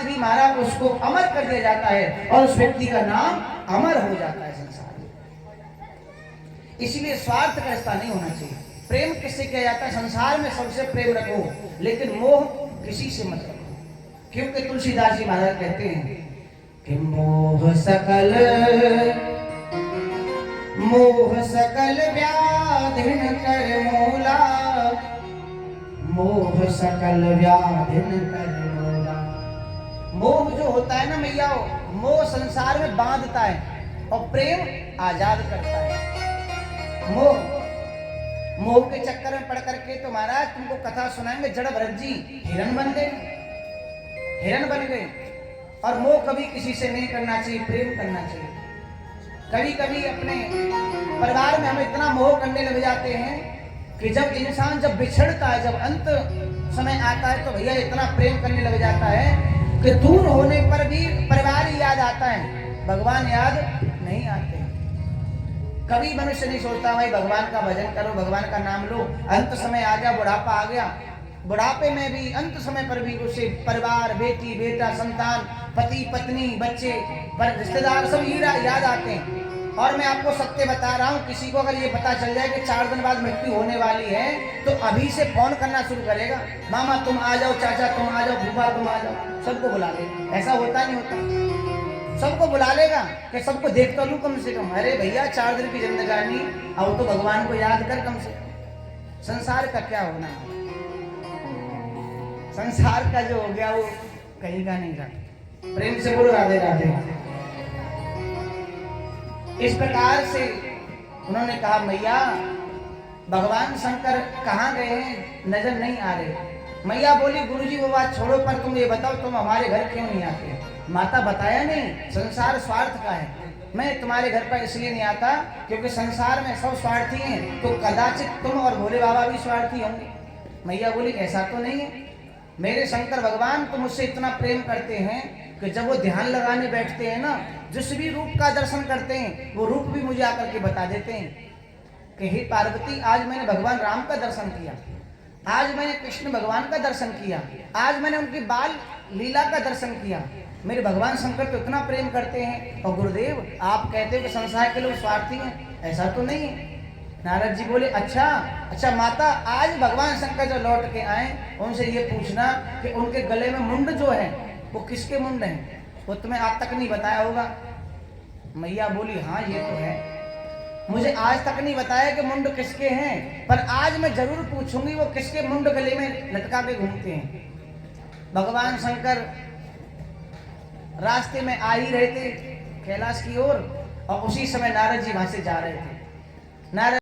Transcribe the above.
भी महाराज उसको अमर कर दिया जाता है और उस व्यक्ति का नाम अमर हो जाता है संसार में। इसलिए स्वार्थ का रिश्ता नहीं होना चाहिए। प्रेम किससे किया जाता है? संसार में सबसे प्रेम रखो, लेकिन मोह किसी से मत रखो। क्योंकि तुलसीदास जी महाराज कहते हैं कि मोह सकल व्याधिन कर मूला, मोह सकल व्याधिन कर मूला। मोह जो होता है ना मैया, मोह संसार में बांधता है और प्रेम आजाद करता है। मोह के चक्कर में पड़ करके तो महाराज तुमको कथा सुनाएंगे, जड़ भरत जी हिरण बन गए। और मोह कभी किसी से नहीं करना चाहिए, प्रेम करना चाहिए। कभी कभी अपने परिवार में हम इतना मोह करने लग जाते हैं कि जब इंसान बिछड़ता है, जब अंत समय आता है, तो भैया इतना प्रेम करने लग जाता है कि दूर होने पर भी परिवार ही याद आता है, भगवान याद नहीं आते। कभी मनुष्य नहीं सोचता भाई भगवान का भजन करो, भगवान का नाम लो। अंत समय आ गया, बुढ़ापा आ गया, बुढ़ापे में भी अंत समय पर भी उसे परिवार, बेटी बेटा, संतान, पति पत्नी, बच्चे, रिश्तेदार सब याद आते हैं। और मैं आपको सत्य बता रहा हूँ, किसी को अगर ये पता चल जाए कि 4 दिन बाद मृत्यु होने वाली है, तो अभी से फोन करना शुरू करेगा, मामा तुम आ जाओ, चाचा तुम आ जाओ, फूफा तुम आ जाओ, सबको बुला लेगा। ऐसा होता नहीं होता? सबको बुला लेगा कि सबको देख तो लूं कम से कम। अरे भैया 4 दिन की जिंदगानी, अब तो भगवान को याद कर कम से कम। संसार का क्या होना, संसार का जो हो गया वो कहीं का नहीं रहा। प्रेम से बोलो राधे राधे। इस प्रकार से उन्होंने कहा मैया भगवान शंकर कहाँ गए हैं, नजर नहीं आ रहे। मैया बोली गुरुजी वो बात छोड़ो, पर तुम ये बताओ तुम हमारे घर क्यों नहीं आते? माता बताया नहीं, संसार स्वार्थ का है। मैं तुम्हारे घर पर इसलिए नहीं आता क्योंकि संसार में सब स्वार्थी हैं, तो कदाचित तुम और भोले बाबा भी स्वार्थी होंगे। मैया बोली ऐसा तो नहीं है, मेरे शंकर भगवान तो मुझसे इतना प्रेम करते हैं कि जब वो ध्यान लगाने बैठते हैं ना, जिस भी रूप का दर्शन करते हैं वो रूप भी मुझे आकर के बता देते हैं कि हे पार्वती आज मैंने भगवान राम का दर्शन किया, आज मैंने कृष्ण भगवान का दर्शन किया, आज मैंने उनकी बाल लीला का दर्शन किया। मेरे भगवान शंकर तो इतना प्रेम करते हैं। और गुरुदेव आप कहते हो कि संसार के लोग स्वार्थी हैं, ऐसा तो नहीं है। नारद जी बोले अच्छा माता, आज भगवान शंकर जो लौट के आए उनसे ये पूछना कि उनके गले में मुंड जो है वो किसके मुंड हैं, वो तुम्हें आज तक नहीं बताया होगा। मैया बोली हाँ ये तो है, मुझे आज तक नहीं बताया कि मुंड किसके हैं, पर आज मैं जरूर पूछूंगी वो किसके मुंड गले में लटका के घूमते हैं। भगवान शंकर रास्ते में आ ही रहे थे कैलाश की ओर, और उसी समय नारद जी वहां से जा रहे थे। नारद